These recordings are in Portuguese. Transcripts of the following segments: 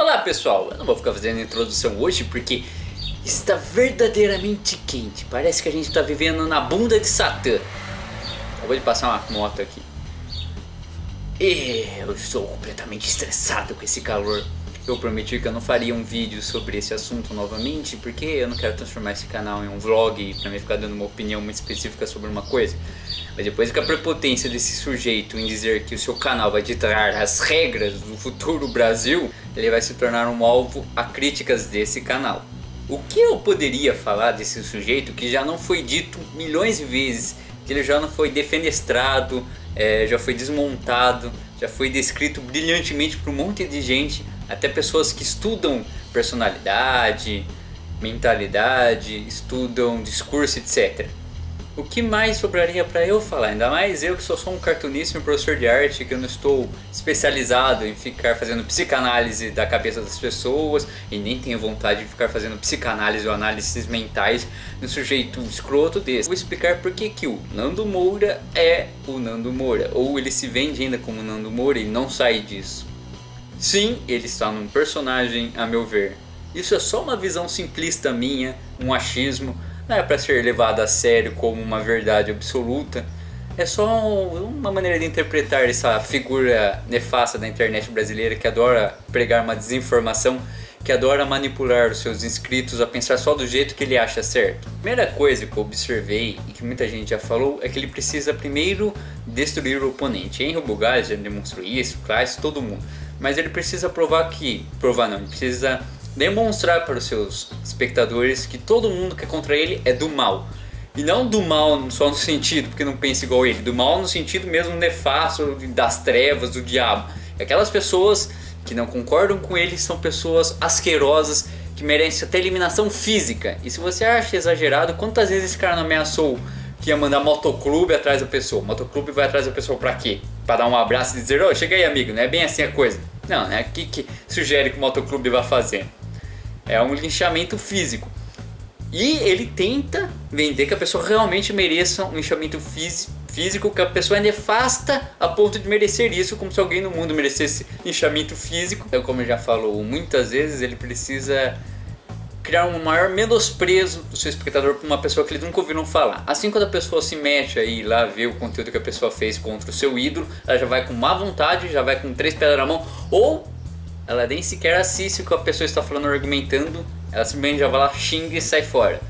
Olá pessoal, eu não vou ficar fazendo introdução hoje porque está verdadeiramente quente. Parece que a gente está vivendo na bunda de Satã. Acabou de passar uma moto aqui. E eu estou completamente estressado com esse calor. Eu prometi que eu não faria um vídeo sobre esse assunto novamente, porque eu não quero transformar esse canal em um vlog pra mim ficar dando uma opinião muito específica sobre uma coisa. Mas depois que a prepotência desse sujeito em dizer que o seu canal vai ditar as regras do futuro Brasil, ele vai se tornar um alvo a críticas desse canal. O que eu poderia falar desse sujeito que já não foi dito milhões de vezes, que ele já não foi defenestrado, já foi desmontado, já foi descrito brilhantemente por um monte de gente, até pessoas que estudam personalidade, mentalidade, estudam discurso, etc. O que mais sobraria para eu falar? Ainda mais eu que sou só um cartunista e um professor de arte, que eu não estou especializado em ficar fazendo psicanálise da cabeça das pessoas e nem tenho vontade de ficar fazendo psicanálise ou análises mentais de um sujeito escroto desse. Vou explicar por que o Nando Moura é o Nando Moura, ou ele se vende ainda como Nando Moura e não sai disso. Sim, ele está num personagem, a meu ver. Isso é só uma visão simplista minha, um achismo. Não é para ser levado a sério como uma verdade absoluta. É só uma maneira de interpretar essa figura nefasta da internet brasileira que adora pregar uma desinformação, que adora manipular os seus inscritos a pensar só do jeito que ele acha certo. A primeira coisa que eu observei e que muita gente já falou é que ele precisa primeiro destruir o oponente. Henry Bugalho já demonstrou isso, Klaes, todo mundo. Mas ele precisa ele precisa demonstrar para os seus espectadores que todo mundo que é contra ele é do mal. E não do mal só no sentido, porque não pensa igual ele, do mal no sentido mesmo nefasto, das trevas, do diabo. Aquelas pessoas que não concordam com ele são pessoas asquerosas, que merecem até eliminação física. E se você acha exagerado, quantas vezes esse cara não ameaçou que ia mandar motoclube atrás da pessoa? Motoclube vai atrás da pessoa pra quê? Pra dar um abraço e dizer, ô, chega aí amigo, não é bem assim a coisa. Não, né? O que sugere que o motoclube vai fazer? É um linchamento físico. E ele tenta vender que a pessoa realmente mereça um linchamento físico, que a pessoa é nefasta a ponto de merecer isso, como se alguém no mundo merecesse linchamento físico. Então, como ele já falou muitas vezes, ele precisa criar um maior menosprezo do seu espectador por uma pessoa que eles nunca ouviram falar. Assim, quando a pessoa se mete aí lá ver o conteúdo que a pessoa fez contra o seu ídolo, ela já vai com má vontade, já vai com 3 pedras na mão, ou ela nem sequer assiste o que a pessoa está falando ou argumentando, ela simplesmente já vai lá, xinga e sai fora.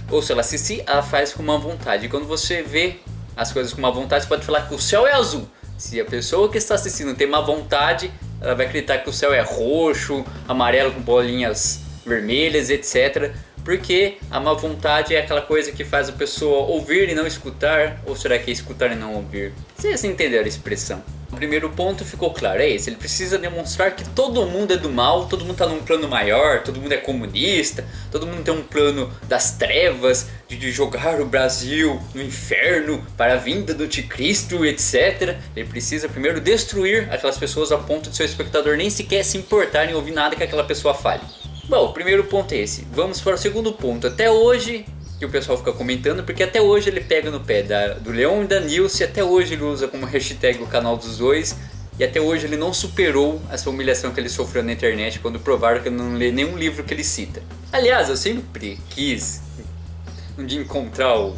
Ou se ela assistir, ela faz com má vontade. E quando você vê as coisas com má vontade, você pode falar que o céu é azul. Se a pessoa que está assistindo tem má vontade, ela vai acreditar que o céu é roxo, amarelo com bolinhas vermelhas, etc. Porque a má vontade é aquela coisa que faz a pessoa ouvir e não escutar. Ou será que é escutar e não ouvir? Vocês entenderam a expressão? O primeiro ponto ficou claro, é esse. Ele precisa demonstrar que todo mundo é do mal, todo mundo está num plano maior, todo mundo é comunista, todo mundo tem um plano das trevas, de jogar o Brasil no inferno para a vinda do anticristo, etc. Ele precisa primeiro destruir aquelas pessoas a ponto de seu espectador nem sequer se importar em ouvir nada que aquela pessoa fale. Bom, o primeiro ponto é esse. Vamos para o segundo ponto. Até hoje, que o pessoal fica comentando, porque até hoje ele pega no pé do Leon e da Nilce, até hoje ele usa como hashtag o canal dos dois, e até hoje ele não superou essa humilhação que ele sofreu na internet quando provaram que ele não lê nenhum livro que ele cita. Aliás, eu sempre quis um dia encontrar o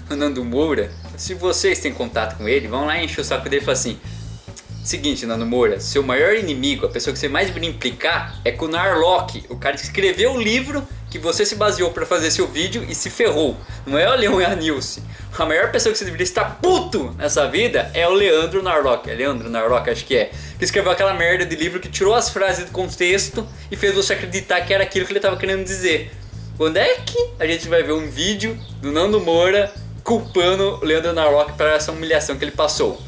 Nando Moura. Se vocês têm contato com ele, vão lá e encher o saco dele e falar assim: seguinte, Nando Moura, seu maior inimigo, a pessoa que você mais vai implicar é com o Narlock, o cara que escreveu o livro que você se baseou para fazer seu vídeo e se ferrou. Não é o Leon e a Nilce. A maior pessoa que você deveria estar puto nessa vida é o Leandro Narlock. É Leandro Narlock, acho que é. Que escreveu aquela merda de livro que tirou as frases do contexto e fez você acreditar que era aquilo que ele estava querendo dizer. Quando é que a gente vai ver um vídeo do Nando Moura culpando o Leandro Narlock por essa humilhação que ele passou?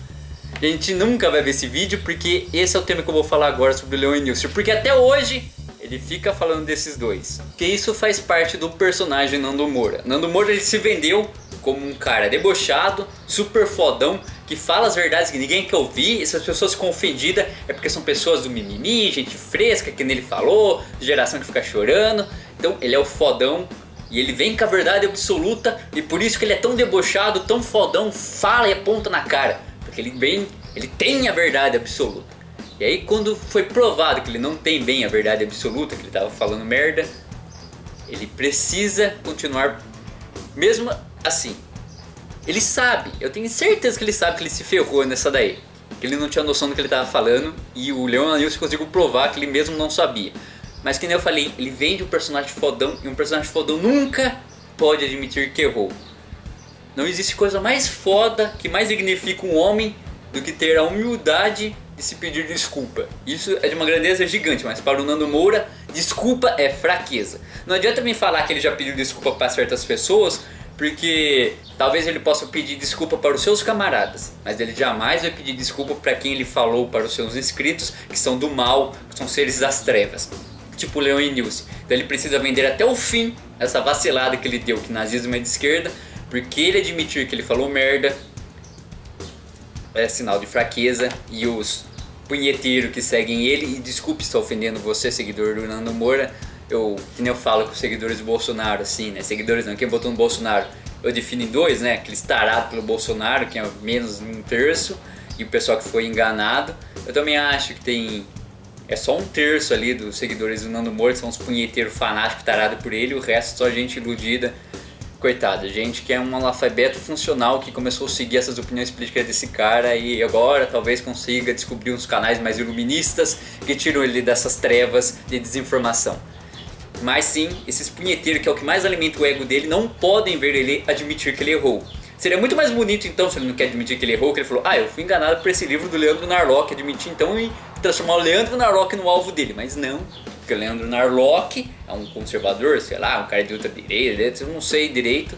A gente nunca vai ver esse vídeo, porque esse é o tema que eu vou falar agora sobre o Leon e Nilce. Porque até hoje ele fica falando desses dois. Que isso faz parte do personagem Nando Moura. Nando Moura, ele se vendeu como um cara debochado, super fodão, que fala as verdades que ninguém quer ouvir. E se as pessoas ficam ofendidas é porque são pessoas do mimimi, gente fresca, que nem ele falou, geração que fica chorando. Então ele é o fodão e ele vem com a verdade absoluta, e por isso que ele é tão debochado, tão fodão, fala e aponta na cara. Porque ele tem a verdade absoluta. E aí quando foi provado que ele não tem bem a verdade absoluta, que ele estava falando merda, ele precisa continuar mesmo assim. Ele sabe, eu tenho certeza que ele sabe que ele se ferrou nessa daí. Que ele não tinha noção do que ele estava falando e o Leon Nilson conseguiu provar que ele mesmo não sabia. Mas que nem eu falei, ele vende um personagem fodão e um personagem fodão nunca pode admitir que errou. Não existe coisa mais foda que mais dignifica um homem do que ter a humildade de se pedir desculpa. Isso é de uma grandeza gigante, mas para o Nando Moura, desculpa é fraqueza. Não adianta me falar que ele já pediu desculpa para certas pessoas, porque talvez ele possa pedir desculpa para os seus camaradas, mas ele jamais vai pedir desculpa para quem ele falou para os seus inscritos, que são do mal, que são seres das trevas, tipo Leon e Nilce. Então ele precisa vender até o fim essa vacilada que ele deu, que nazismo é de esquerda, porque ele admitir que ele falou merda é sinal de fraqueza, e os punheteiros que seguem ele, e desculpe estar ofendendo você, seguidor do Nando Moura, que nem eu falo com os seguidores do Bolsonaro, assim, né? Seguidores não, quem votou no Bolsonaro, eu defino em dois, né? Aqueles tarados pelo Bolsonaro, que é menos de um terço, e o pessoal que foi enganado. Eu também acho que é só um terço ali dos seguidores do Nando Moura, que são os punheteiros fanáticos tarados por ele, o resto só gente iludida. Coitado, gente que é um analfabeto funcional que começou a seguir essas opiniões políticas desse cara e agora talvez consiga descobrir uns canais mais iluministas que tiram ele dessas trevas de desinformação. Mas sim, esses punheteiros, que é o que mais alimenta o ego dele, não podem ver ele admitir que ele errou. Seria muito mais bonito então, se ele não quer admitir que ele errou, que ele falou: ah, eu fui enganado por esse livro do Leandro Narlock, admitir então e transformar o Leandro Narlock no alvo dele. Mas não, porque o Leandro Narlock é um conservador, sei lá, um cara de ultradireita, eu não sei direito,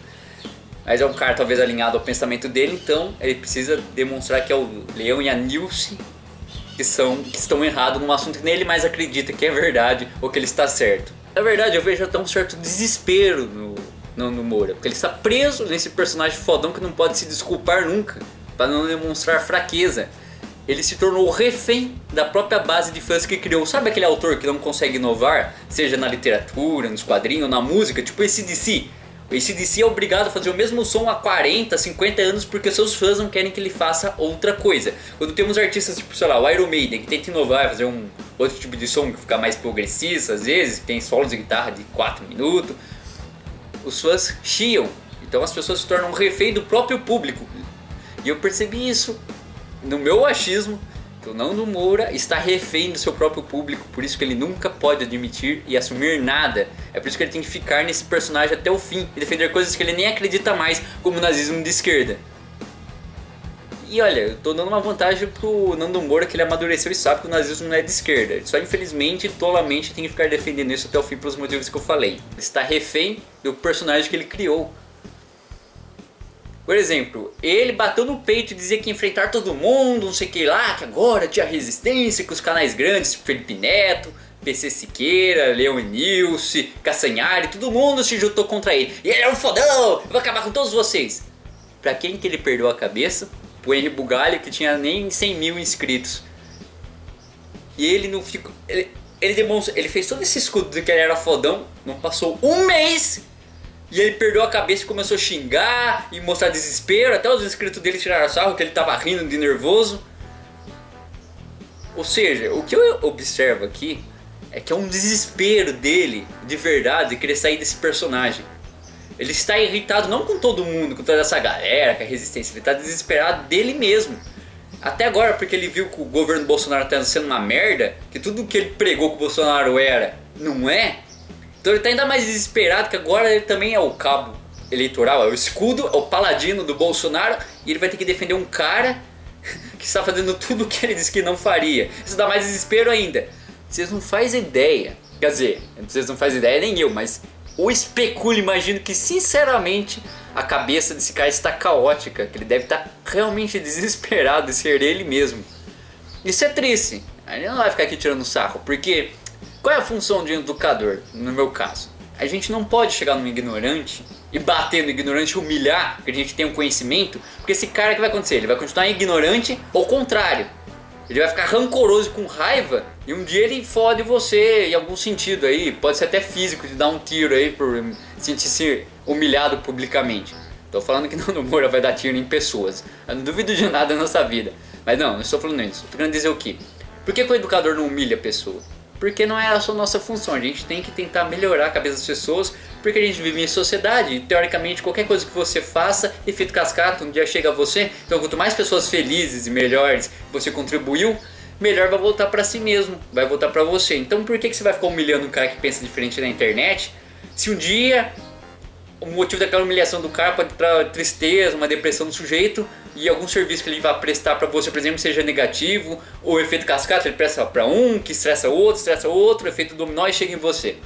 mas é um cara talvez alinhado ao pensamento dele, então ele precisa demonstrar que é o Leon e a Nilce que estão errados num assunto que nem ele mais acredita que é verdade ou que ele está certo. Na verdade, eu vejo até um certo desespero no Nando Moura, porque ele está preso nesse personagem fodão que não pode se desculpar nunca, para não demonstrar fraqueza. Ele se tornou refém da própria base de fãs que criou. Sabe aquele autor que não consegue inovar, seja na literatura, nos quadrinhos, na música, tipo AC/DC? O AC/DC é obrigado a fazer o mesmo som há 40, 50 anos porque seus fãs não querem que ele faça outra coisa. Quando temos artistas tipo, sei lá, o Iron Maiden, que tenta inovar, fazer um outro tipo de som que fica mais progressista às vezes, que tem solos de guitarra de 4 minutos, os fãs chiam. Então as pessoas se tornam refém do próprio público. E eu percebi isso no meu achismo, que o Nando Moura está refém do seu próprio público, por isso que ele nunca pode admitir e assumir nada. É por isso que ele tem que ficar nesse personagem até o fim e defender coisas que ele nem acredita mais, como o nazismo de esquerda. E olha, eu tô dando uma vantagem pro Nando Moura, que ele amadureceu e sabe que o nazismo não é de esquerda. Ele só infelizmente, tolamente, tem que ficar defendendo isso até o fim pelos motivos que eu falei. Ele está refém do personagem que ele criou. Por exemplo, ele bateu no peito e dizia que ia enfrentar todo mundo, não sei o que lá, que agora tinha resistência, que os canais grandes, Felipe Neto, PC Siqueira, Leon e Nilce, Castanhari, todo mundo se juntou contra ele. E ele é um fodão, eu vou acabar com todos vocês. Pra quem que ele perdeu a cabeça? Pro Henry Bugalho, que tinha nem 100 mil inscritos. E ele não ficou... Ele fez todo esse escudo de que ele era fodão, não passou um mês... E ele perdeu a cabeça e começou a xingar e mostrar desespero. Até os inscritos dele tiraram sarro que ele tava rindo de nervoso. Ou seja, o que eu observo aqui é que é um desespero dele, de verdade, de querer sair desse personagem. Ele está irritado não com todo mundo, com toda essa galera, com a resistência. Ele está desesperado dele mesmo. Até agora, porque ele viu que o governo Bolsonaro está sendo uma merda, que tudo que ele pregou que o Bolsonaro era, não é. Então ele está ainda mais desesperado, que agora ele também é o cabo eleitoral, é o escudo, é o paladino do Bolsonaro, e ele vai ter que defender um cara que está fazendo tudo o que ele disse que não faria. Isso dá mais desespero ainda. Vocês não fazem ideia, quer dizer, vocês não fazem ideia nem eu, mas eu especulo, imagino que sinceramente a cabeça desse cara está caótica, que ele deve estar realmente desesperado de ser ele mesmo. Isso é triste, ele não vai ficar aqui tirando sarro, porque... Qual é a função de um educador, no meu caso? A gente não pode chegar num ignorante e bater no ignorante, humilhar, porque a gente tem um conhecimento, porque esse cara, o que vai acontecer? Ele vai continuar ignorante, ou contrário. Ele vai ficar rancoroso, com raiva, e um dia ele fode você em algum sentido aí, pode ser até físico, de dar um tiro aí por sentir-se humilhado publicamente. Tô falando que Nando Moura vai dar tiro em pessoas, eu não duvido de nada nessa vida. Mas não estou falando isso, tô querendo dizer o quê? Por que o educador não humilha a pessoa? Porque não é a nossa função, a gente tem que tentar melhorar a cabeça das pessoas, porque a gente vive em sociedade e teoricamente qualquer coisa que você faça, efeito cascata, um dia chega a você. Então quanto mais pessoas felizes e melhores você contribuiu, melhor vai voltar pra si mesmo, vai voltar pra você. Então por que você vai ficar humilhando um cara que pensa diferente na internet, se um dia o motivo daquela humilhação do cara pode trazer tristeza, uma depressão do sujeito, e algum serviço que ele vai prestar pra você, por exemplo, seja negativo, ou o efeito cascata, ele presta pra um, que estressa outro, o efeito dominó e chega em você.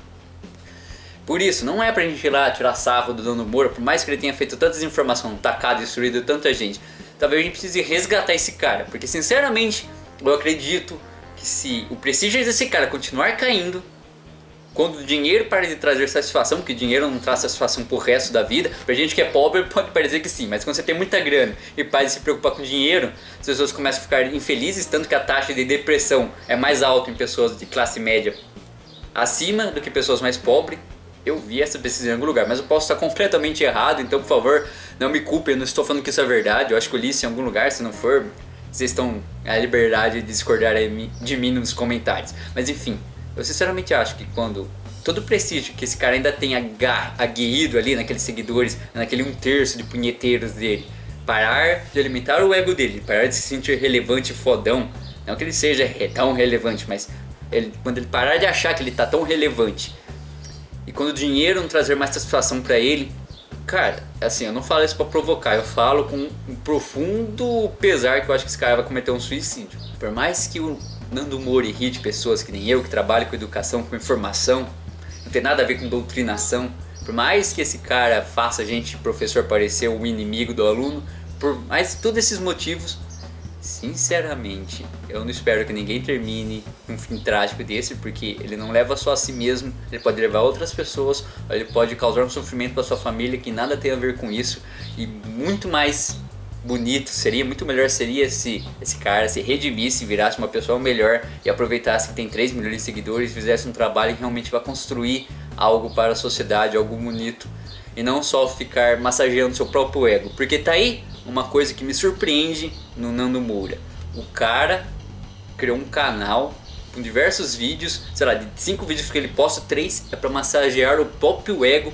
Por isso, não é pra gente ir lá tirar sarro do Dono Moura, por mais que ele tenha feito tanta desinformação, tacado e destruído tanta gente. Talvez a gente precise resgatar esse cara, porque sinceramente, eu acredito que se o prestígio desse cara continuar caindo, quando o dinheiro para de trazer satisfação, porque dinheiro não traz satisfação pro resto da vida, pra gente que é pobre pode parecer que sim, mas quando você tem muita grana e para de se preocupar com dinheiro, as pessoas começam a ficar infelizes, tanto que a taxa de depressão é mais alta em pessoas de classe média acima do que pessoas mais pobres. Eu vi essa pesquisa em algum lugar, mas eu posso estar completamente errado, então por favor não me culpem, eu não estou falando que isso é verdade, eu acho que eu li isso em algum lugar, se não for, vocês estão à liberdade de discordar de mim nos comentários. Mas enfim, eu sinceramente acho que quando todo o prestígio que esse cara ainda tem aguerrido ali naqueles seguidores, naquele 1/3 de punheteiros dele, parar de alimentar o ego dele, parar de se sentir relevante e fodão, não que ele seja tão relevante, mas quando ele parar de achar que ele tá tão relevante, e quando o dinheiro não trazer mais satisfação pra ele, cara, assim, eu não falo isso pra provocar, eu falo com um profundo pesar que eu acho que esse cara vai cometer um suicídio. Por mais que o Nando Moura irrite pessoas que nem eu, que trabalho com educação, com informação, não tem nada a ver com doutrinação, por mais que esse cara faça a gente, professor, parecer o inimigo do aluno, por mais todos esses motivos, sinceramente, eu não espero que ninguém termine um fim trágico desse, porque ele não leva só a si mesmo, ele pode levar outras pessoas, ele pode causar um sofrimento para sua família que nada tem a ver com isso, e muito mais bonito seria, muito melhor seria se esse cara se redimisse, virasse uma pessoa melhor e aproveitasse que tem 3 milhões de seguidores e fizesse um trabalho que realmente vai construir algo para a sociedade, algo bonito, e não só ficar massageando seu próprio ego. Porque tá aí uma coisa que me surpreende no Nando Moura: o cara criou um canal com diversos vídeos, sei lá, de 5 vídeos que ele posta, 3 é para massagear o próprio ego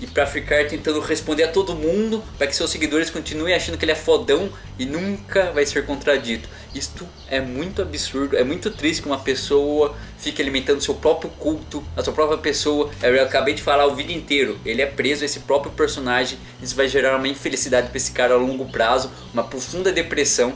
e pra ficar tentando responder a todo mundo, para que seus seguidores continuem achando que ele é fodão e nunca vai ser contradito. Isto é muito absurdo, é muito triste que uma pessoa fique alimentando seu próprio culto, a sua própria pessoa. Eu acabei de falar o vídeo inteiro, ele é preso a esse próprio personagem, isso vai gerar uma infelicidade para esse cara a longo prazo, uma profunda depressão.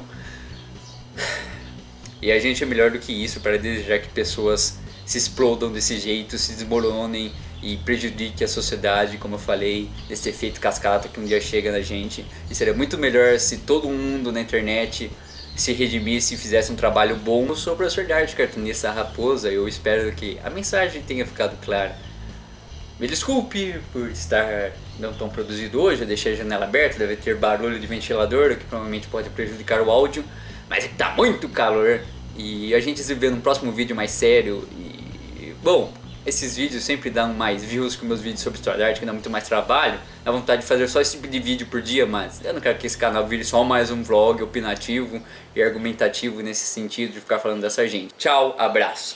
E a gente é melhor do que isso para desejar que pessoas se explodam desse jeito, se desmoronem e prejudique a sociedade, como eu falei, desse efeito cascata que um dia chega na gente. E seria muito melhor se todo mundo na internet se redimisse e fizesse um trabalho bom. Eu sou o professor de arte, cartunista Raposa, e eu espero que a mensagem tenha ficado clara. Me desculpe por estar não tão produzido hoje, eu deixei a janela aberta, deve ter barulho de ventilador, o que provavelmente pode prejudicar o áudio, mas tá muito calor. E a gente se vê num próximo vídeo mais sério e... bom, esses vídeos sempre dão mais views que meus vídeos sobre história da arte, que dá muito mais trabalho. Dá vontade de fazer só esse tipo de vídeo por dia, mas eu não quero que esse canal vire só mais um vlog opinativo e argumentativo nesse sentido de ficar falando dessa gente. Tchau, abraço.